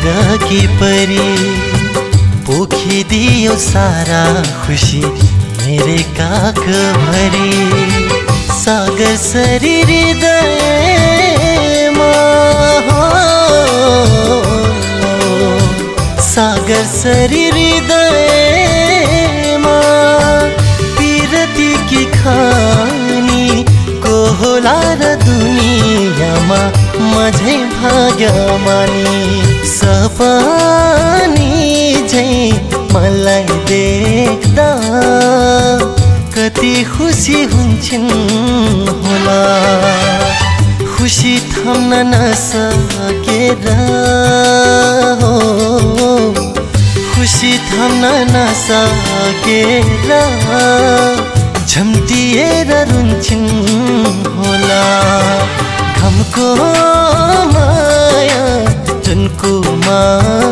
स्वर्गकी परी पोखिदियो सारा खुसी मेरे काख भरी सागर सरी हृदयमा सागर सरी हृदयमा पिरती की खानी को होला र दुनियाँमा मझै भाग्यमानी सपनी झै मलाई देख्दा कति खुसी हुन्छन् होला खुसी थाम्न नसकेर हो खुसी थाम्न नसकेर झम्टिएर रुन्छन् होला घमको माया जुनको माया